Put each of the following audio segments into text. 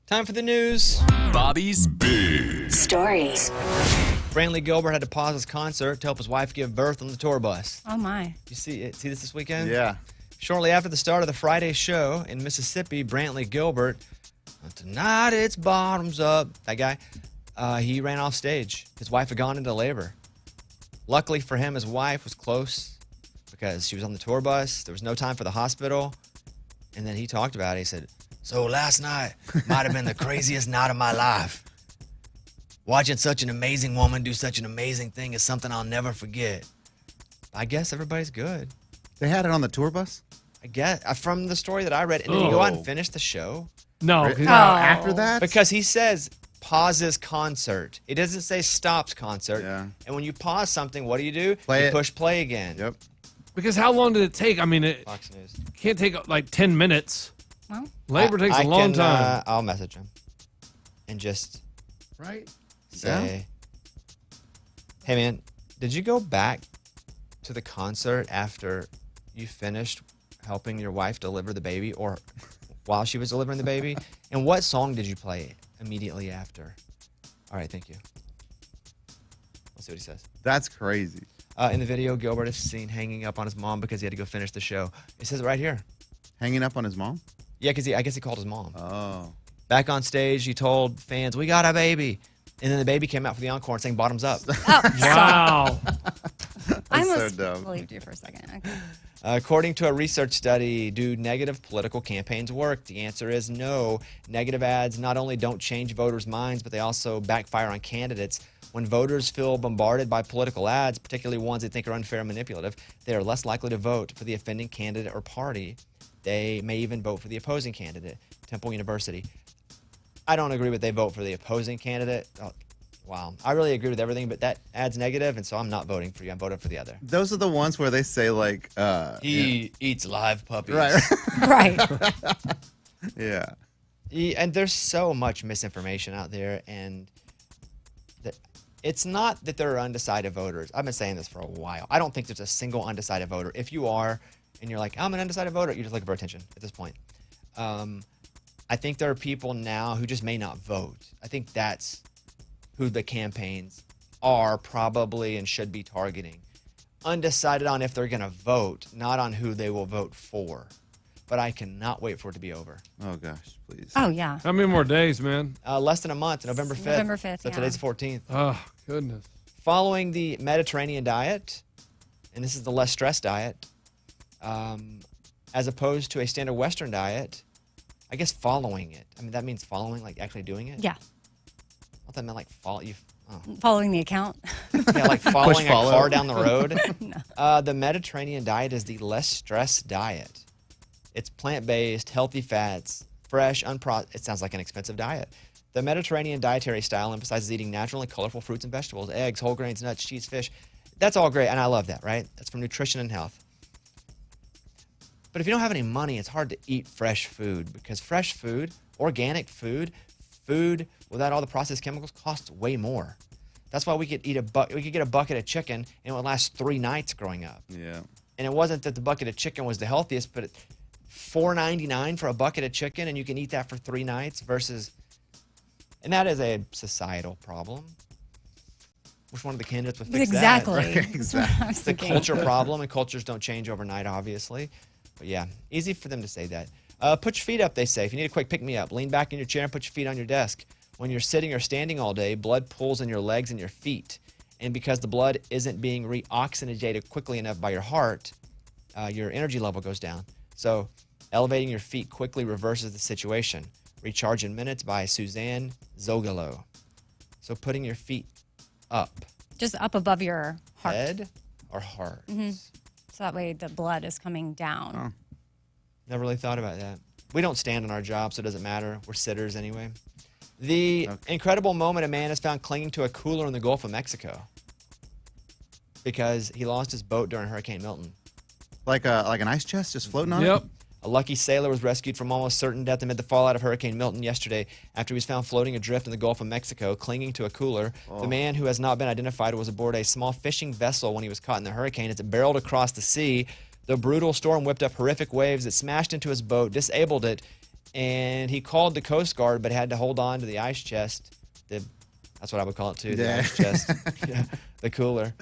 Time for the news. Bobby's Big Stories. Brantley Gilbert had to pause his concert to help his wife give birth on the tour bus. Oh, my. You see this weekend? Yeah. Shortly after the start of the Friday show in Mississippi, Brantley Gilbert, tonight it's bottoms up, that guy, he ran off stage. His wife had gone into labor. Luckily for him, his wife was close because she was on the tour bus. There was no time for the hospital. And then he talked about it. He said, so last night might have been the craziest night of my life. Watching such an amazing woman do such an amazing thing is something I'll never forget. I guess everybody's good. They had it on the tour bus? I guess. From the story that I read. And then you go out and finish the show. No. After that? Because he says pauses concert. It doesn't say stops concert. Yeah. And when you pause something, what do? You Play it. push play again. Yep. Because how long did it take? I mean, it Fox News. can't take like 10 minutes. Well, Labor takes a long time. I'll message him and just Right? say, hey, man, did you go back to the concert after you finished helping your wife deliver the baby or while she was delivering the baby? And what song did you play immediately after? All right, thank you. Let's see what he says. That's crazy. In the video, Gilbert is seen hanging up on his mom because he had to go finish the show. It says it right here. Hanging up on his mom? Yeah, because I guess he called his mom. Oh. Back on stage, he told fans, we got a baby. And then the baby came out for the encore and sang Bottoms Up. oh, Wow. I so almost dumb. believed you for a second. Okay. According to a research study, do negative political campaigns work? The answer is no. Negative ads not only don't change voters' minds, but they also backfire on candidates. When voters feel bombarded by political ads, particularly ones they think are unfair and manipulative, they are less likely to vote for the offending candidate or party. They may even vote for the opposing candidate. Temple University. I don't agree with they vote for the opposing candidate. Oh, wow. I really agree with everything, but that ad's negative, and so I'm not voting for you. I'm voting for the other. Those are the ones where they say, like, He eats live puppies. Right. Right. Yeah. And there's so much misinformation out there, and it's not that there are undecided voters. I've been saying this for a while. I don't think there's a single undecided voter. If you are, and you're like, I'm an undecided voter, you're just looking for attention at this point. I think there are people now who just may not vote. I think that's who the campaigns are probably and should be targeting. Undecided on if they're going to vote, not on who they will vote for. But I cannot wait for it to be over. Oh, gosh, please. Oh, yeah. How many more days, man? Less than a month, November 5th. November 5th, So yeah. today's the 14th. Oh, goodness. Following the Mediterranean diet, and this is the less stress diet, as opposed to a standard Western diet, I guess following it. I mean, that means following, like actually doing it? Yeah. I thought that meant like follow you. Oh. Following the account. Yeah, like following a follow. car down the road. No. The Mediterranean diet is the less stress diet. It's plant-based, healthy fats, fresh, it sounds like an expensive diet. The Mediterranean dietary style emphasizes eating natural and colorful fruits and vegetables, eggs, whole grains, nuts, cheese, fish. That's all great, and I love that, right? That's for nutrition and health. But if you don't have any money, it's hard to eat fresh food because fresh food, organic food, food without all the processed chemicals costs way more. That's why we could get a bucket of chicken and it would last 3 nights growing up. Yeah. And it wasn't that the bucket of chicken was the healthiest, but $4.99 for a bucket of chicken and you can eat that for 3 nights versus, and that is a societal problem. Which one of the candidates would fix Exactly. that? Right, exactly. It's a culture problem, and cultures don't change overnight, obviously. But yeah, easy for them to say that. Put your feet up, they say. If you need a quick pick-me-up, lean back in your chair and put your feet on your desk. When you're sitting or standing all day, blood pools in your legs and your feet. And because the blood isn't being reoxygenated quickly enough by your heart, your energy level goes down. So elevating your feet quickly reverses the situation. Recharge in Minutes by Suzanne Zogalo. So putting your feet up. Just up above your heart. Head or heart? So that way the blood is coming down. Oh. Never really thought about that. We don't stand on our job, so it doesn't matter. We're sitters anyway. The incredible moment a man is found clinging to a cooler in the Gulf of Mexico because he lost his boat during Hurricane Milton. Like an ice chest just floating on it? Yep. A lucky sailor was rescued from almost certain death amid the fallout of Hurricane Milton yesterday after he was found floating adrift in the Gulf of Mexico, clinging to a cooler. The man, who has not been identified, was aboard a small fishing vessel when he was caught in the hurricane. As it barreled across the sea, the brutal storm whipped up horrific waves that smashed into his boat, disabled it, and he called the Coast Guard, but had to hold on to the ice chest. That's what I would call it too. The Yeah. ice chest, yeah, the cooler,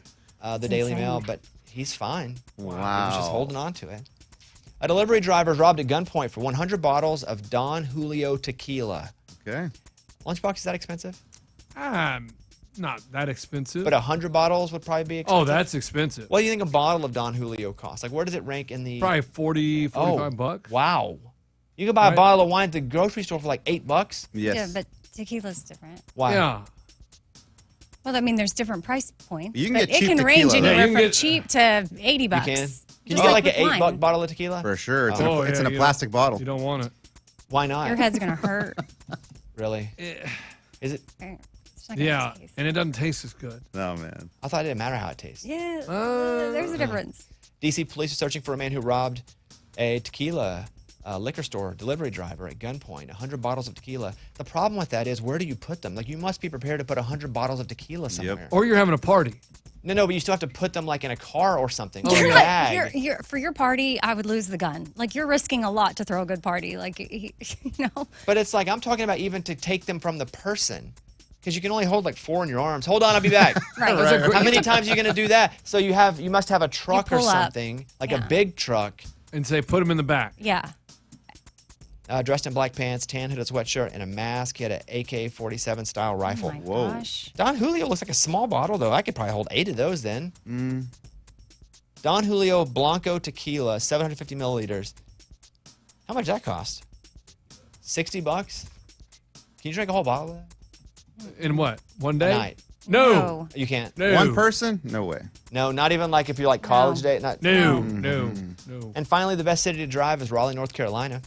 the Daily insane. Mail. But he's fine. Wow. He was just holding on to it. A delivery driver is robbed at gunpoint for 100 bottles of Don Julio tequila. Okay. Lunchbox, is that expensive? Not that expensive. But 100 bottles would probably be expensive. Oh, that's expensive. What do you think a bottle of Don Julio costs? Like, where does it rank in the... Probably 40, 45 bucks. Wow. You can buy a Right. bottle of wine at the grocery store for like $8. Yes. Yeah, but tequila's different. Why? Yeah. Well, I mean, there's different price points. You can but get cheap it can range tequila, though. anywhere Yeah, you from can get- cheap to $80. You can? Can you Just get like like an with $8 wine. bottle of tequila? For sure. It's, Oh, it's in a you plastic bottle. You don't want it. Why not? Your head's going to hurt. Really? Is it? It's not gonna Yeah, taste. and it doesn't taste as good. Oh, man. I thought it didn't matter how it tastes. Yeah, there's a difference. DC police are searching for a man who robbed a tequila liquor store delivery driver at gunpoint. 100 bottles of tequila. The problem with that is, where do you put them? Like, you must be prepared to put 100 bottles of tequila somewhere. Or you're having a party. No, but you still have to put them like in a car or something. Oh, or You're a like, bag. for your party, I would lose the gun. Like, you're risking a lot to throw a good party. Like, you know. But it's like, I'm talking about even to take them from the person. Because you can only hold like 4 in your arms. Hold on, I'll be back. Right. How many times are you going to do that? So you must have a truck or pull up. something, like Yeah. a big truck, And say, put them in the back. Yeah. dressed in black pants, tan hooded sweatshirt, and a mask. He had an AK-47 style rifle. Oh my Whoa. gosh. Don Julio looks like a small bottle, though. I could probably hold 8 of those then. Don Julio Blanco Tequila, 750 milliliters. How much that cost? $60? Can you drink a whole bottle of that? In what? One A day? night. No. You can't. No. One person? No way. No, not even like if you're like college day. Not. No. Mm-hmm. No. And finally, the best city to drive is Raleigh, North Carolina.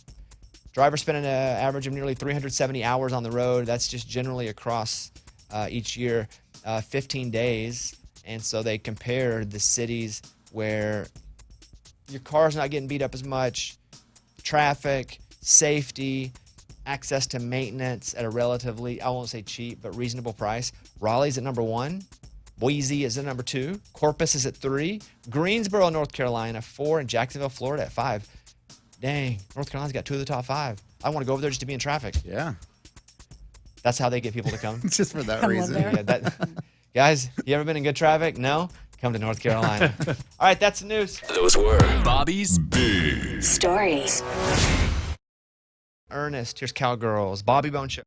Drivers spend an average of nearly 370 hours on the road. That's just generally across each year, 15 days. And so they compared the cities where your car's not getting beat up as much, traffic, safety, access to maintenance at a relatively, I won't say cheap, but reasonable price. Raleigh's at number 1. Boise is at number 2. Corpus is at 3. Greensboro, North Carolina, 4. And Jacksonville, Florida at 5. Dang, North Carolina's got 2 of the top 5. I want to go over there just to be in traffic. Yeah. That's how they get people to come. Just for that Come live reason. there. Yeah, guys, you ever been in good traffic? No? Come to North Carolina. All right, that's the news. Those were Bobby's Big Stories. Ernest, here's Cowgirls. Bobby Bone Show.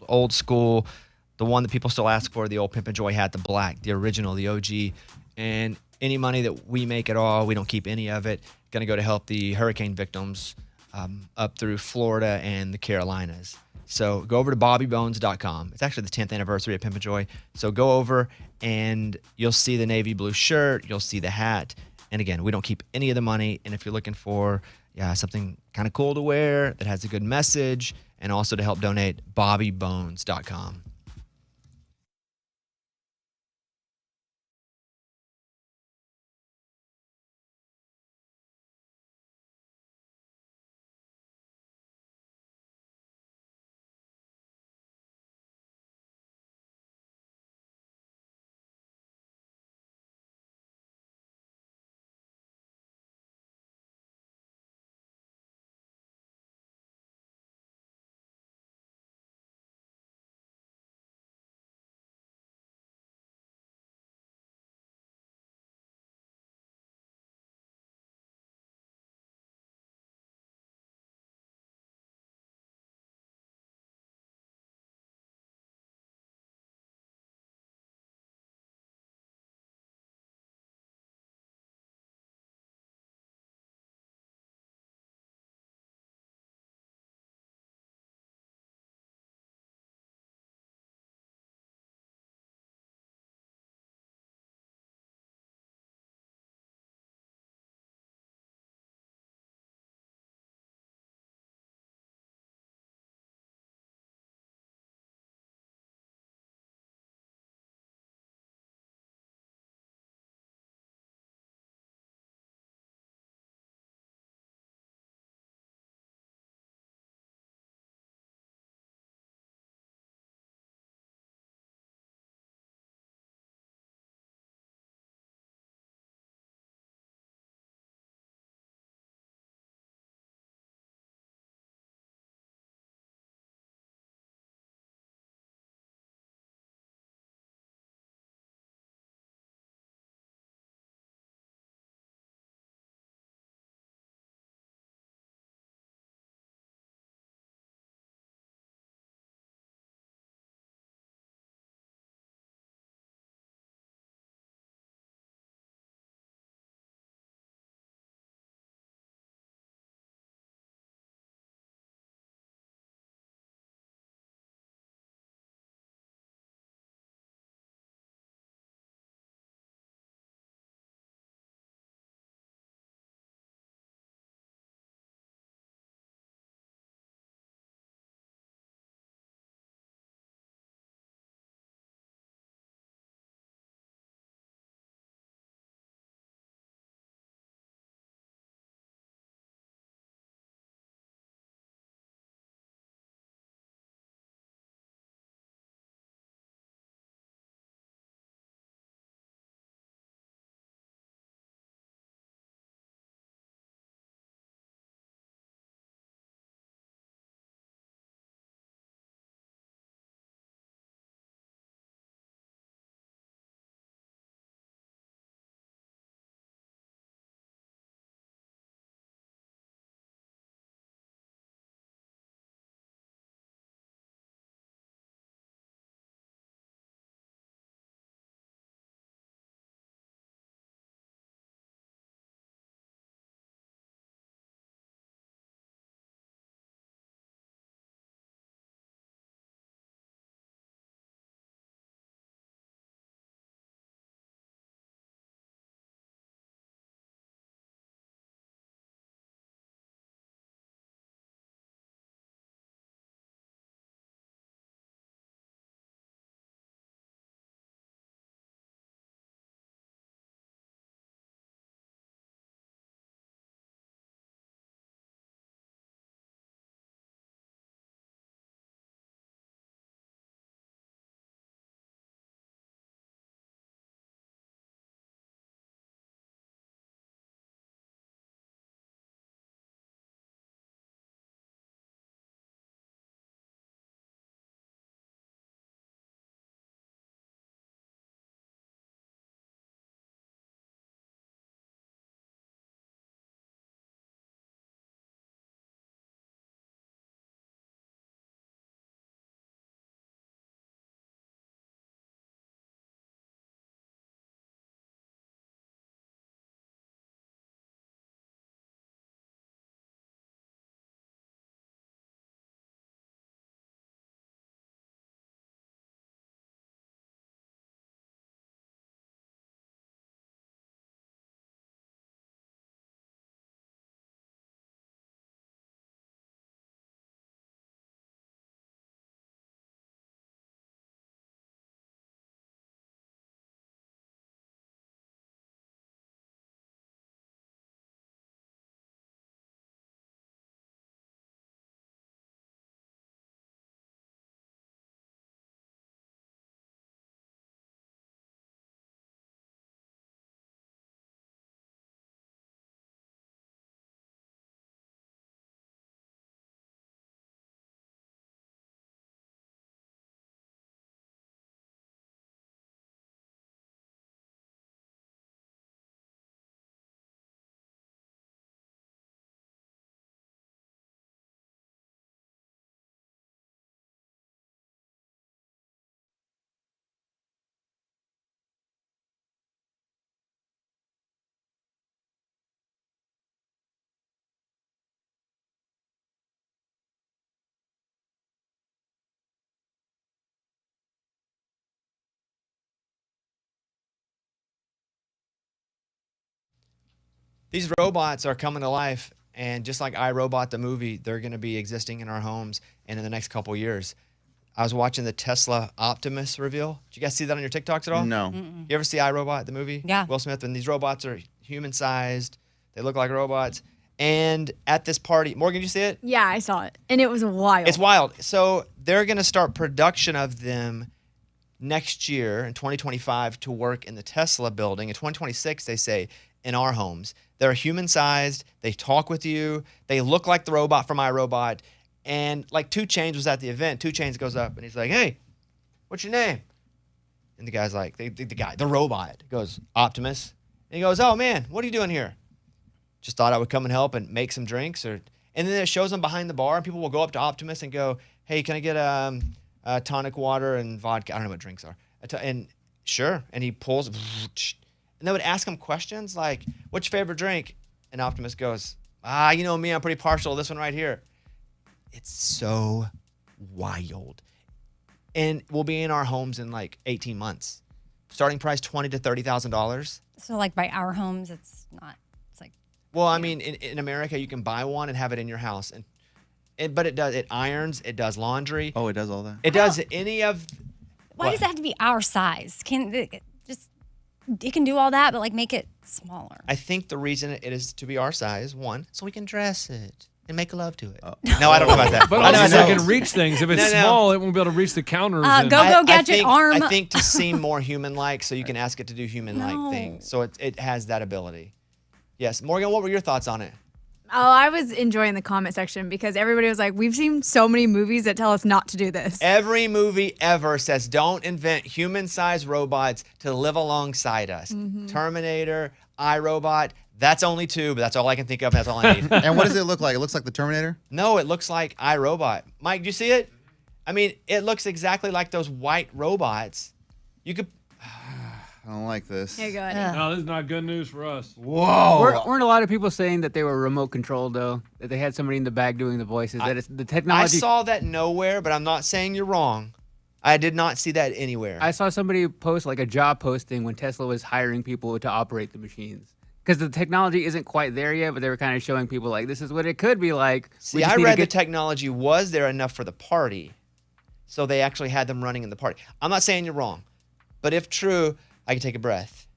old school, the one that people still ask for, the old Pimp and Joy hat, the black, the original, the OG. And any money that we make at all, we don't keep any of it. Going to go to help the hurricane victims up through Florida and the Carolinas. So go over to bobbybones.com. It's actually the 10th anniversary of Pimp and Joy. So go over and you'll see the navy blue shirt. You'll see the hat. And again, we don't keep any of the money. And if you're looking for something kind of cool to wear that has a good message and also to help donate, bobbybones.com. These robots are coming to life, and just like iRobot, the movie, they're going to be existing in our homes and in the next couple years. I was watching the Tesla Optimus reveal. Did you guys see that on your TikToks at all? No. You ever see iRobot, the movie? Yeah. Will Smith, and these robots are human-sized. They look like robots. And at this party, Morgan, did you see it? Yeah, I saw it, and it was wild. It's wild. So they're going to start production of them next year in 2025 to work in the Tesla building. In 2026, they say, in our homes. They're human-sized. They talk with you. They look like the robot from iRobot. And like 2 Chainz was at the event. 2 Chainz goes up and he's like, "Hey, what's your name?" And the guy's like, the robot goes, "Optimus." And he goes, "Oh man, what are you doing here?" "Just thought I would come and help and make some drinks." And then it shows him behind the bar, and people will go up to Optimus and go, "Hey, can I get a tonic water and vodka?" I don't know what drinks are. And sure. And he pulls, and they would ask him questions like, "What's your favorite drink?" And Optimus goes, "You know me, I'm pretty partial to this one right here." It's so wild. And we'll be in our homes in like 18 months. Starting price $20,000 to $30,000. So like by our homes, it's not. It's like. Well, I mean, in America, you can buy one and have it in your house, but it irons, it does laundry. Oh, it does all that? It does any of. Why what? does it have to be our size? It can do all that, but like make it smaller. I think the reason it is to be our size, one, so we can dress it and make love to it. No, I don't know about that. But I know, also, I know. it can reach things. If it's No. small, it won't be able to reach the counters. Go gadget arm. I think to seem more human-like, so you can ask it to do human-like No. things. So it has that ability. Yes, Morgan, what were your thoughts on it? Oh, I was enjoying the comment section because everybody was like, "We've seen so many movies that tell us not to do this." Every movie ever says don't invent human-sized robots to live alongside us. Terminator, iRobot. That's only 2, but that's all I can think of. That's all I need. And what does it look like? It looks like the Terminator? No, it looks like iRobot. Mike, do you see it? I mean, it looks exactly like those white robots. You could. I don't like this. Here you go, Eddie. No, this is not good news for us. Whoa. Weren't a lot of people saying that they were remote controlled though? That they had somebody in the back doing the voices? That it's the I technology. saw that nowhere, but I'm not saying you're wrong. I did not see that anywhere. I saw somebody post like a job posting when Tesla was hiring people to operate the machines. Because the technology isn't quite there yet, but they were kind of showing people like this is what it could be like. See, I read the technology was there enough for the party, so they actually had them running in the party. I'm not saying you're wrong, but if true, I can take a breath.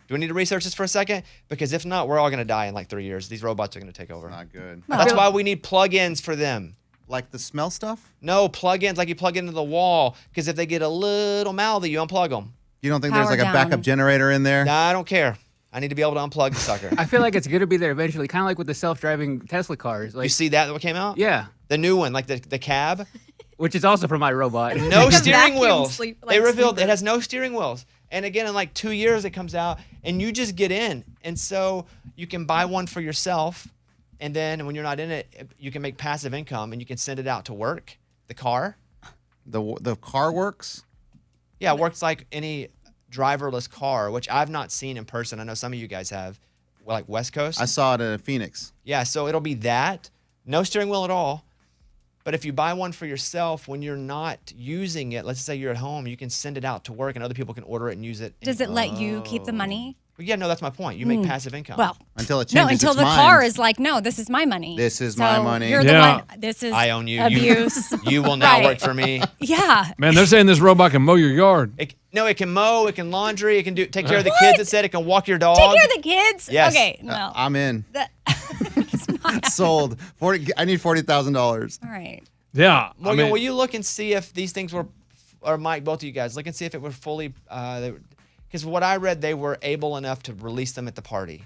Do we need to research this for a second? Because if not, we're all going to die in like 3 years. These robots are going to take over. Not good. That's why we need plug-ins for them. Like the smell stuff? No, plug-ins like you plug into the wall, because if they get a little mouthy, you unplug them. You don't think Power there's like down. a backup generator in there? Nah, I don't care. I need to be able to unplug the sucker. I feel like it's going to be there eventually, kind of like with the self-driving Tesla cars. Like, You see that what came out? yeah, The new one, like the cab. which is also from iRobot. No like a steering vacuum wheels. sleep- They like revealed sleeper. it has no steering wheels. And again, in like 2 years, it comes out, and you just get in. And so you can buy one for yourself, and then when you're not in it, you can make passive income, and you can send it out to work. The car, The car works? yeah, it works like any driverless car, which I've not seen in person. I know some of you guys have, well, like West Coast. I saw it in Phoenix. Yeah, so it'll be that. No steering wheel at all. But if you buy one for yourself, when you're not using it, let's say you're at home, you can send it out to work and other people can order it and use it. Does it let you keep the money? Yeah, no, that's my point. You make passive income. Well, Until it no, changes until its the mind. car is like, no, this is my money. This is my So money. You're the Yeah. one. This is I own you. abuse. You will now Right. work for me. Yeah. Man, they're saying this robot can mow your yard. It can mow, it can laundry, it can take care of the kids. It said it can walk your dog. Take care of the kids. Yes. Okay. No. I'm in. That- Sold. I need $40,000. all right. Yeah. Morgan, I mean, will you look and see if these things were, or Mike, both of you guys, look and see if it were fully, because what I read, they were able enough to release them at the party.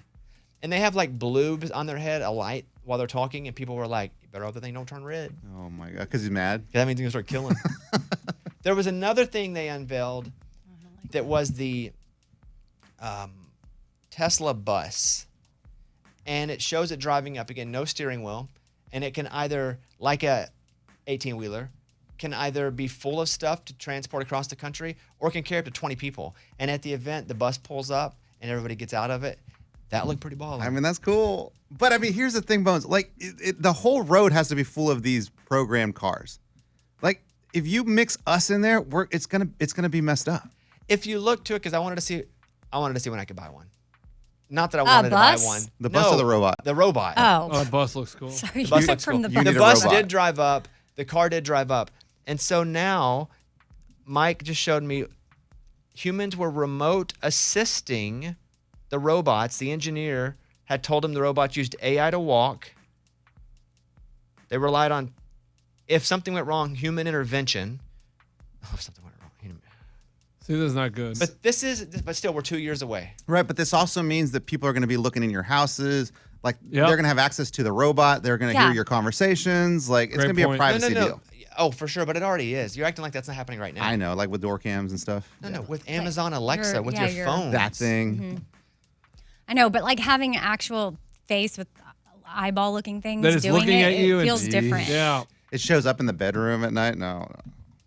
And they have like bloobs on their head, a light while they're talking, and people were like, you better hope the thing don't turn red. Oh my God. Because he's mad. That means he's gonna start killing. There was another thing they unveiled that was the Tesla bus, and it shows it driving up again, no steering wheel, and it can either, like a 18-wheeler, can either be full of stuff to transport across the country, or can carry up to 20 people. And at the event, the bus pulls up and everybody gets out of it. That looked pretty baller. I mean, that's cool. But I mean, here's the thing, Bones. Like, the whole road has to be full of these programmed cars. Like, if you mix us in there, it's gonna be messed up. If you look to it, because I wanted to see when I could buy one. Not that I wanted to buy bus? one. The bus or the robot? The robot. Oh, Oh, the bus looks cool. sorry, bus you looks from cool. the You The need a bus robot. did drive up. The car did drive up. And so now, Mike just showed me humans were remote assisting the robots. The engineer had told him the robots used AI to walk. They relied on, if something went wrong, human intervention. Oh, if something went wrong. See, this is not good. But still, we're 2 years away. Right, but this also means that people are going to be looking in your houses. Like Yep. they're going to have access to the robot. They're going to Yeah. hear your conversations. Like it's Great going to be a point. privacy No. deal. Oh, for sure, but it already is. You're acting like that's not happening right now. I know, like with door cams and stuff. No, with Amazon Alexa, with yeah, your your- phone. That thing. I know, but like having an actual face with eyeball looking things That is doing looking it, at you it and- feels different. yeah. It shows up in the bedroom at night. No,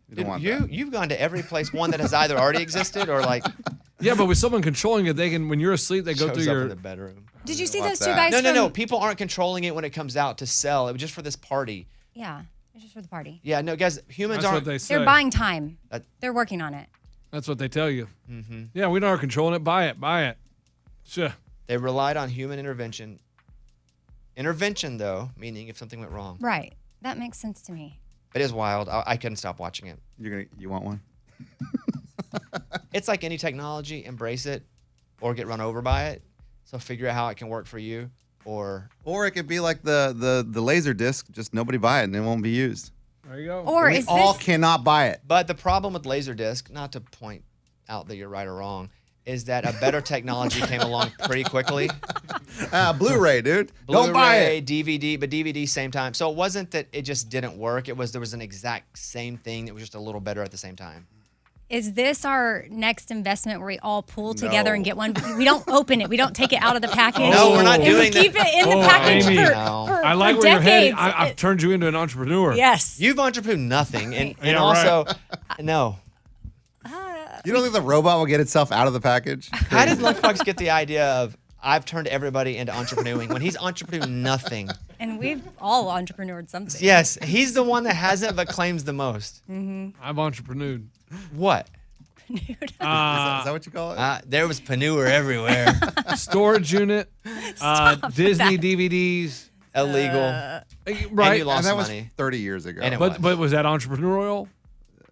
you don't want that. You've gone to every place, one that has either already existed or like Yeah, but with someone controlling it, they can, when you're asleep, they go shows through up in your. the bedroom. Did you see want those two that. guys? No. from- People aren't controlling it when it comes out to sell. It was just for this party. Yeah, it's just for the party. Yeah, no, guys, humans That's what aren't. they say. They're buying time. That- They're working on it. That's what they tell you. Yeah, we are controlling it. Buy it. Sure. They relied on human intervention. Intervention, though, meaning if something went wrong. Right. That makes sense to me. It is wild. I couldn't stop watching it. You want one? It's like any technology, embrace it or get run over by it. So figure out how it can work for you or Or it could be like the laser disc. Just nobody buy it and it won't be used. There you go. Or We is all this? cannot buy it. But the problem with Laserdisc, not to point out that you're right or wrong, is that a better technology came along pretty quickly. Blu-ray, dude. Don't buy Blu-ray, it. DVD, but DVD same time. So it wasn't that it just didn't work. There was an exact same thing that was just a little better at the same time. Is this our next investment where we all pool together and No. get one? But we don't open it. We don't take it out of the package. No, we're not And we doing that. keep it in the Oh, package Amy. for, No. for, I like for where you're heading. decades. I've turned you into an entrepreneur. Yes. You've entrepreneur'd nothing, and Yeah, also, no. You don't think the robot will get itself out of the package? How did Lunchbox get the idea of I've turned everybody into entrepreneuring when he's entrepreneured nothing? And we've all entrepreneured something. Yes, he's the one that hasn't but claims the most. I've entrepreneured. What? Is that what you call it? There was panure everywhere. Storage unit, Disney DVDs. Illegal. Right. And you lost and that was money. 30 years ago. And it But was that entrepreneurial?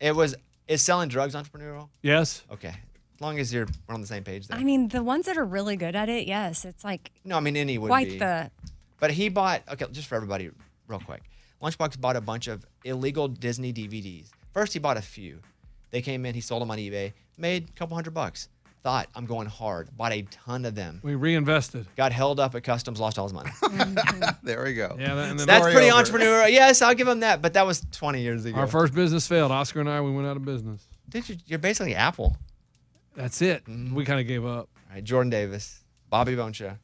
It was. Is selling drugs entrepreneurial? Yes. Okay. As long as we're on the same page there. I mean, the ones that are really good at it, yes, it's like No, I mean any would quite be. the. But he bought. Okay, just for everybody, real quick. Lunchbox bought a bunch of illegal Disney DVDs. First, he bought a few. They came in. He sold them on eBay. Made a couple $100. Thought I'm going hard. Bought a ton of them. We reinvested. Got held up at customs. Lost all his money. There we go. Yeah. And then That's Story pretty over. entrepreneurial. Yes, I'll give him that. But that was 20 years ago. our first business failed. Oscar and I, we went out of business. You're basically Apple. That's it. We kind of gave up. All right, Jordan Davis, Bobby Boncha.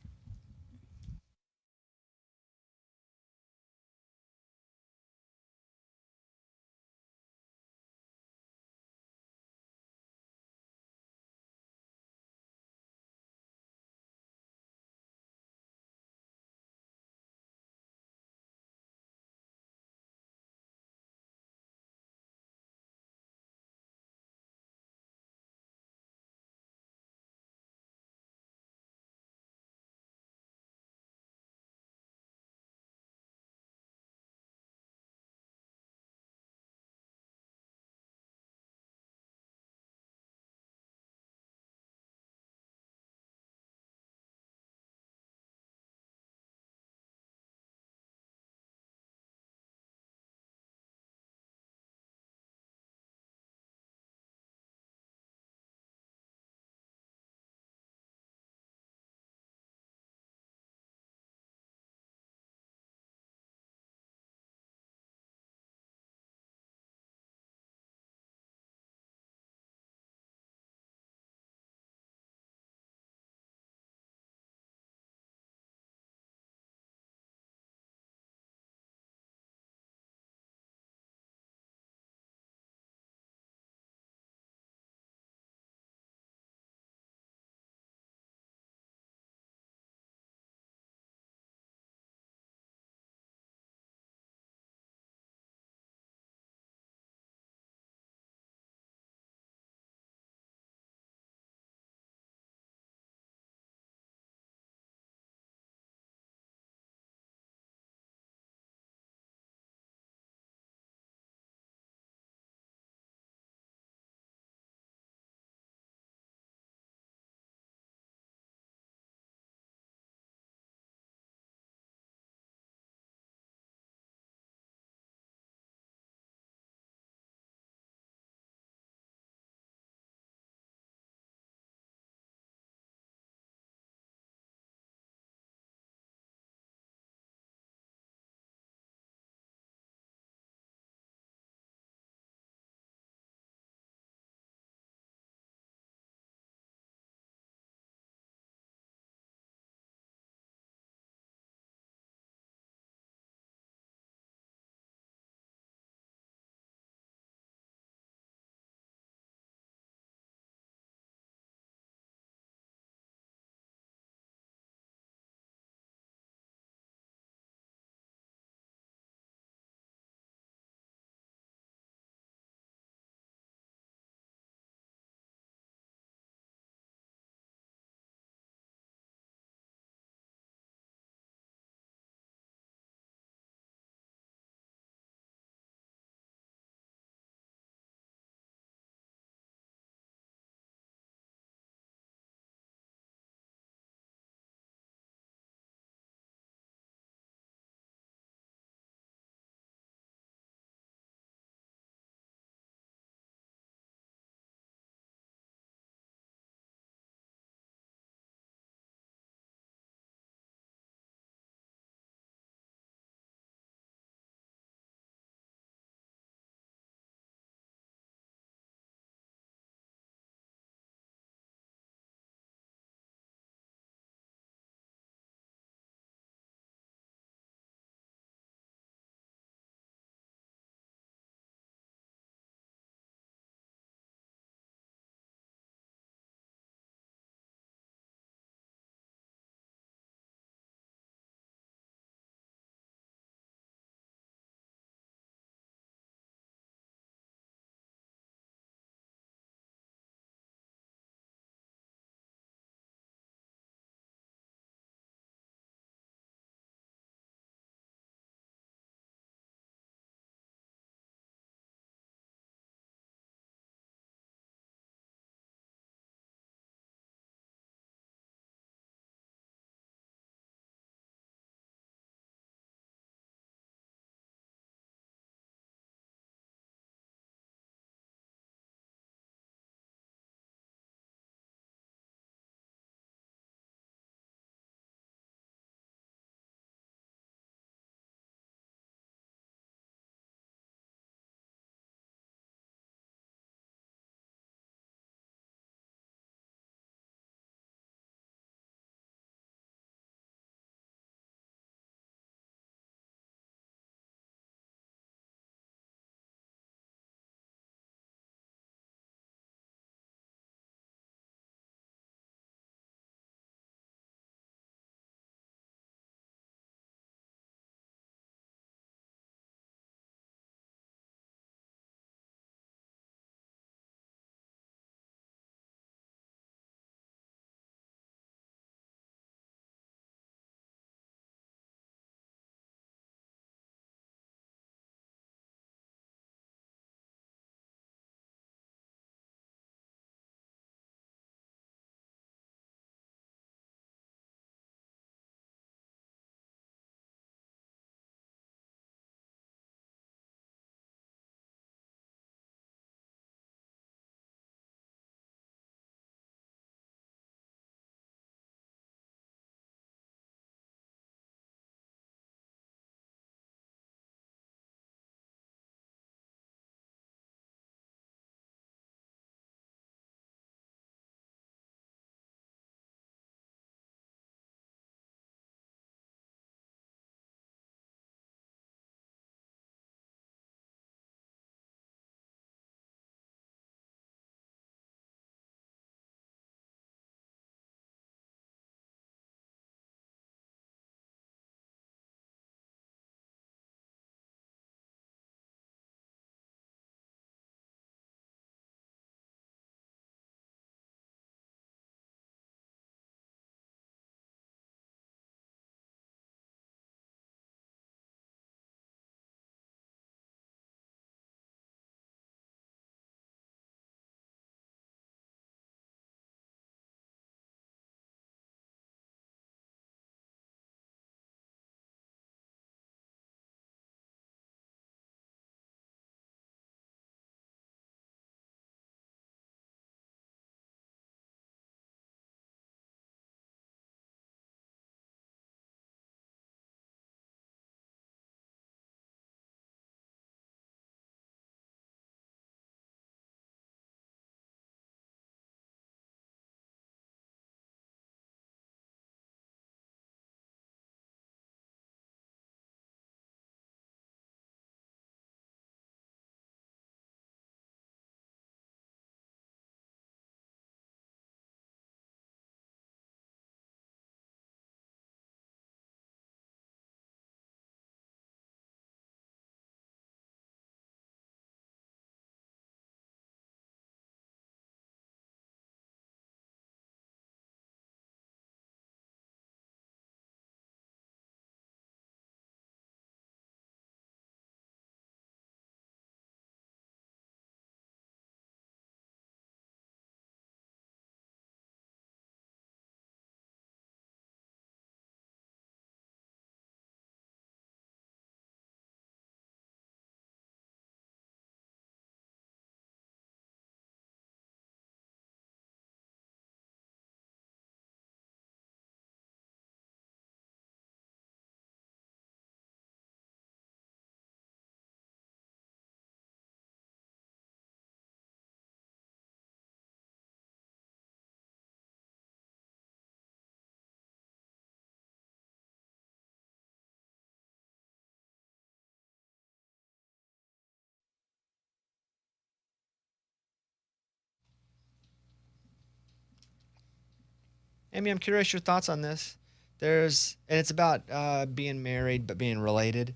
Amy, I'm curious your thoughts on this. And it's about being married but being related,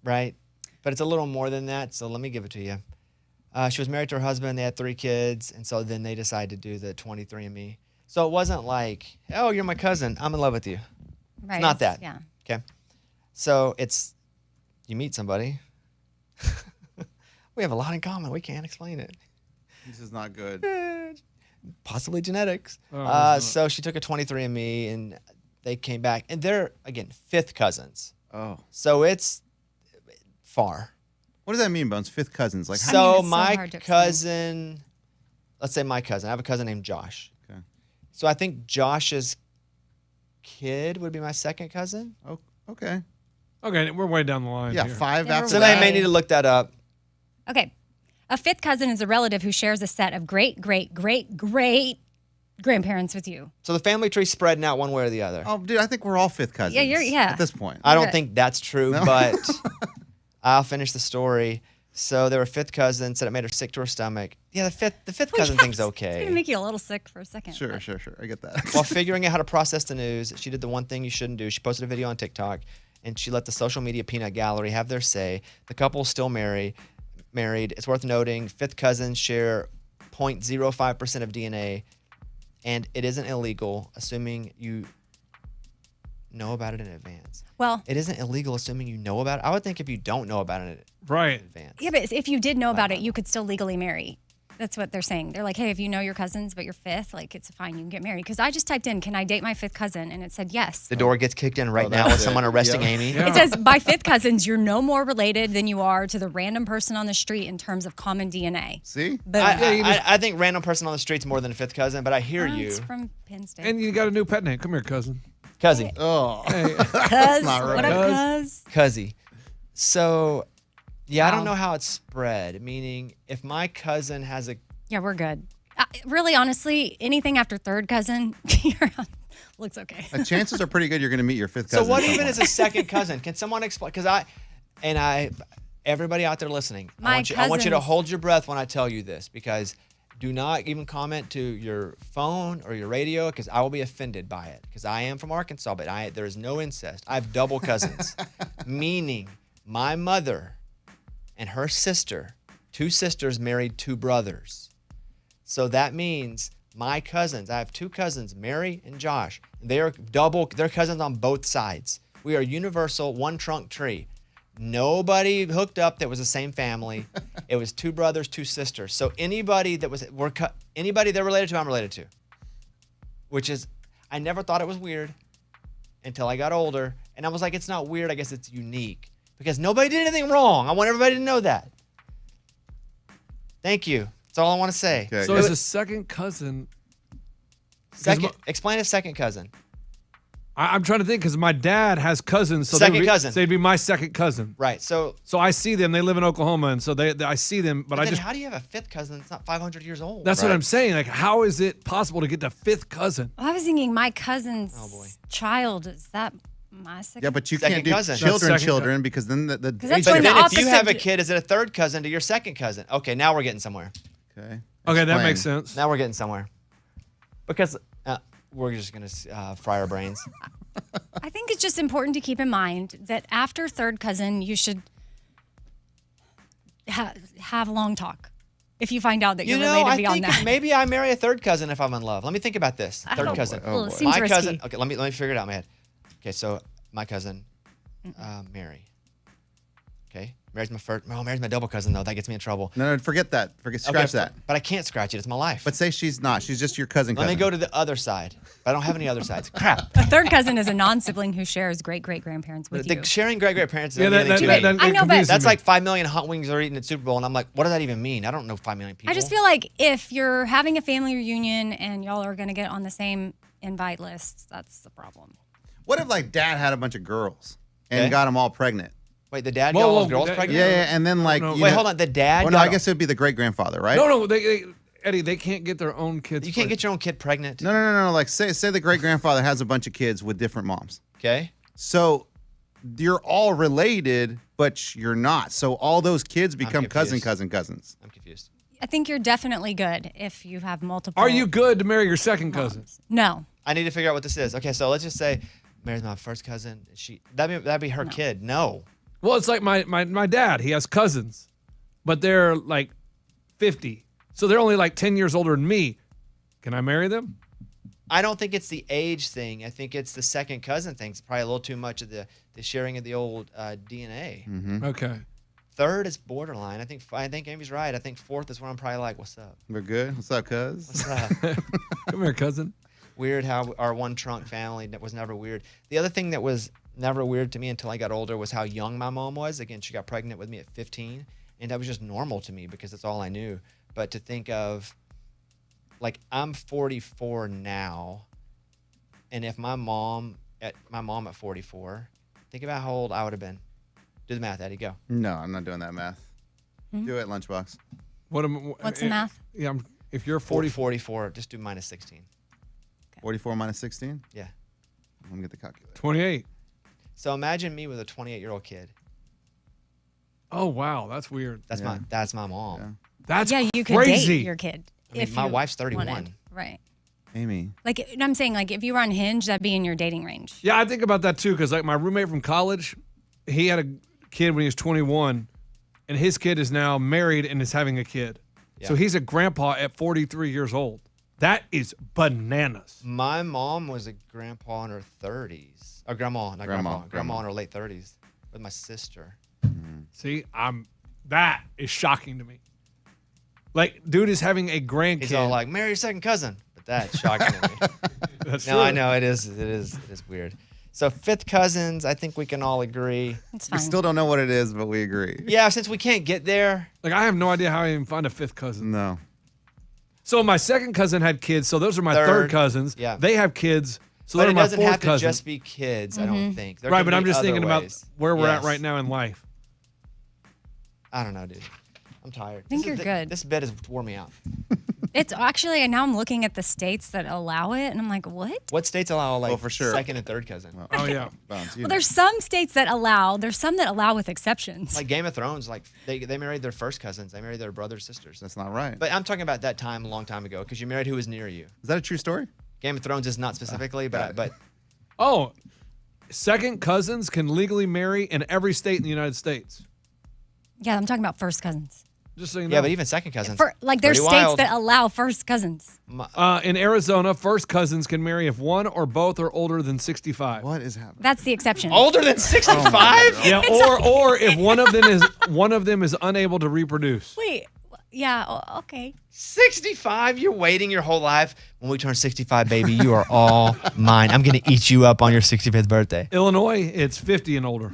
right? But it's a little more than that, so let me give it to you. She was married to her husband. They had 3 kids, and so then they decided to do the 23andMe. So it wasn't like, oh, you're my cousin. I'm in love with you. Right. It's not that. Yeah. Okay. So it's, you meet somebody. We have a lot in common. We can't explain it. This is not good. Possibly genetics. Oh, so she took a 23andMe, and they came back. And they're, again, 5th cousins. Oh. So it's far. What does that mean, Bones? 5th cousins? Like, I mean, So it's so my hard to explain. cousin, let's say my cousin. I have a cousin named Josh. Okay. So I think Josh's kid would be my 2nd cousin. Oh, okay. Okay, we're way down the line. Yeah, here. 5 Yeah, after we're Somebody that. may need to look that up. Okay. A 5th cousin is a relative who shares a set of great grandparents with you. So the family tree's spreading out one way or the other. Oh, dude, I think we're all 5th cousins. Yeah. At this point. I don't Okay. think that's true, but I'll finish the story. So they were 5th cousins, said it made her sick to her stomach. Yeah, the fifth cousin thing's It's going okay. to make you a little sick for a second. Sure. I get that. While figuring out how to process the news, she did the one thing you shouldn't do. She posted a video on TikTok, and she let the social media peanut gallery have their say. The couple's still married. It's worth noting 5th cousins share 0.05% of DNA, and it isn't illegal, assuming you know about it in advance. Well, It isn't illegal assuming you know about it. I would think if you don't know about it in Right. advance. yeah, but if you did know about it, you could still legally marry. That's what they're saying. They're like, hey, if you know your cousins, but you're 5th, like it's fine, you can get married. Because I just typed in, can I date my 5th cousin? And it said yes. The door gets kicked in right now that's with it. someone arresting Yeah. Amy. Yeah. It says by 5th cousins, you're no more related than you are to the random person on the street in terms of common DNA. See? Boom. I think random person on the street's more than a 5th cousin, but I hear you. It's from Penn State. And you got a new pet name. Come here, cousin. Cuzzy. Oh. Cuz, not right. what up, cuz? Cuzzy. So, yeah, I don't Wow. know how it's spread, meaning if my cousin has a Yeah, we're good. Really, honestly, anything after 3rd cousin looks okay. Chances are pretty good you're going to meet your 5th So cousin. what at some even point. is a 2nd cousin? Can someone explain? Because everybody out there listening, I My want you to cousins- hold your breath when I tell you this, because do not even comment to your phone or your radio, because I will be offended by it, because I am from Arkansas, but there is no incest. I have double cousins, meaning my mother and her sister, 2 sisters married 2 brothers. So that means my cousins, I have 2 cousins, Mary and Josh. They're cousins on both sides. We are universal, one trunk tree. Nobody hooked up that was the same family. It was 2 brothers, 2 sisters. So anybody they're related to, I'm related to. Which is, I never thought it was weird until I got older. And I was like, it's not weird, I guess it's unique. Because nobody did anything wrong. I want everybody to know that. Thank you. That's all I want to say. Okay. So as a 2nd cousin, Explain a 2nd cousin. I'm trying to think because my dad has cousins. So Second cousin. So they'd be my 2nd cousin. Right. So So I see them. They live in Oklahoma, and so I see them. But I then just how do you have a 5th cousin that's not 500 years old? that's what I'm saying. Like, how is it possible to get the 5th cousin? I was thinking my cousin's Oh, boy. child. Is that my 2nd? Yeah, but you Second can't do cousin. That's children second because then the that's age- But going then the if you have a opposite- kid, is it a 3rd cousin to your 2nd cousin? Okay, now we're getting somewhere. Okay. Okay, that Explain. makes sense. Now we're getting somewhere. Because we're just going to fry our brains. I think it's just important to keep in mind that after 3rd cousin, you should have long talk. If you find out that you're related I beyond think that. maybe I marry a 3rd cousin if I'm in love. Let me think about this. 3rd cousin. Well, it boy. seems My risky. cousin. Okay, let me figure it out in my head. Okay, so my cousin, Mary. Okay, Mary's my double cousin though. That gets me in trouble. No, forget that. Scratch that. But I can't scratch it. It's my life. But say she's not. She's just your cousin. let me go to the other side. But I don't have any other sides. Crap. A 3rd cousin is a non-sibling who shares grandparents with you. The sharing great parents. Yeah, Doesn't mean anything to me. I know, but- confuses That's me. like 5 million hot wings are eaten at Super Bowl, and I'm like, what does that even mean? I don't know 5 million people. I just feel like if you're having a family reunion and y'all are going to get on the same invite list, that's the problem. What if like dad had a bunch of girls and Okay. got them all pregnant? Wait, the dad Whoa, got all whoa, those girls that- pregnant? Yeah, and then like no. you Wait, know- hold on. The dad. Well, no, got I guess it would be the great grandfather, right? No, Eddie, they can't get their own kids. You can't get your own kid pregnant. No. Like say the great grandfather has a bunch of kids with different moms. Okay. So you're all related, but you're not. So all those kids become confused. cousins. I'm confused. I think you're definitely good if you have multiple. Are you good to marry your second cousin? No. I need to figure out what this is. Okay, so let's just say marries my first cousin. That'd be her kid. No. Well, it's like my dad. He has cousins, but they're like 50. So they're only like 10 years older than me. Can I marry them? I don't think it's the age thing. I think it's the second cousin thing. It's probably a little too much of the sharing of the old DNA. Mm-hmm. Okay. Third is borderline. I think Amy's right. I think fourth is when I'm probably like, what's up? We're good. What's up, cuz? What's up? Come here, cousin. Weird how our one trunk family was never weird. The other thing that was never weird to me until I got older was how young my mom was. Again, she got pregnant with me at 15, and that was just normal to me because that's all I knew. But to think of, like, I'm 44 now, and if my mom at 44, think about how old I would have been. Do the math, Eddie. Go. No, I'm not doing that math. Mm-hmm. Do it, Lunchbox. What's the math? Yeah, if you're 40, 44, just do minus 16. 44 minus 16? Yeah. Let me get the calculator. 28. So imagine me with a 28-year-old kid. Oh wow, that's weird. That's my mom. Yeah. That's you could crazy. date your kid. I mean, if my you wife's 31. wanted. Right. Amy. Like I'm saying, like if you were on Hinge, that'd be in your dating range. Yeah, I think about that too, because like my roommate from college, he had a kid when he was 21, and his kid is now married and is having a kid. Yeah. So he's a grandpa at 43 years old. That is bananas. My mom was a grandpa in her 30s. Or grandma, not grandpa. Grandma in her late 30s with my sister. See, that is shocking to me. Like, dude is having a grandkid. He's all like, marry your second cousin. But that's shocking to me. That's No, true. I know it is weird. So fifth cousins, I think we can all agree. It's We fine. still don't know what it is, but we agree. Yeah, since we can't get there. Like, I have no idea how I even find a fifth cousin. No. So my second cousin had kids, so those are my third cousins. Yeah. They have kids, so But they're it my doesn't fourth have to cousin. just be kids, I don't think. There Right, can but I'm be just other thinking ways. about where we're at Yes. right now in life. I don't know, dude. I'm tired. I think you're good. This bed has wore me out. It's actually, and now I'm looking at the states that allow it, and I'm like, what? What states allow like for sure. second and third cousin? Oh yeah. Bounce, you Well, know. there's some states that allow. There's some that allow with exceptions. Like Game of Thrones, like they married their first cousins. They married their brothers, sisters. That's not right. But I'm talking about that time a long time ago because you married who was near you. Is that a true story? Game of Thrones is not specifically, but Oh, second cousins can legally marry in every state in the United States. yeah, I'm talking about first cousins. Just so you know. yeah, but even second cousins. Like there's pretty states wild. that allow first cousins. In Arizona, first cousins can marry if one or both are older than 65. What is happening? That's the exception. older than 65. Yeah, or if one of them is unable to reproduce. Wait. Yeah. Okay. 65. You're waiting your whole life. When we turn 65, baby, you are all mine. I'm gonna eat you up on your 65th birthday. Illinois, it's 50 and older.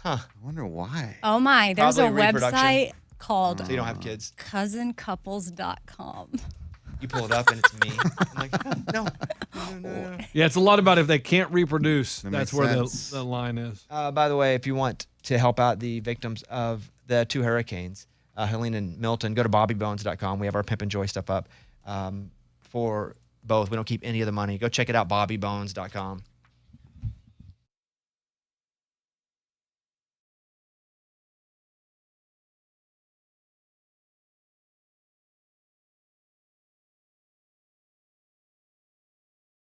I wonder why. Oh my. There's Probably a reproduction. website called So you don't have kids. cousincouples.com. You pull it up and it's me. I'm like, no. Yeah, it's a lot about if they can't reproduce. That That's makes where sense. the line is. By the way, if you want to help out the victims of the two hurricanes, Helene and Milton, go to bobbybones.com. We have our Pimp and Joy stuff up for both. We don't keep any of the money. Go check it out, bobbybones.com.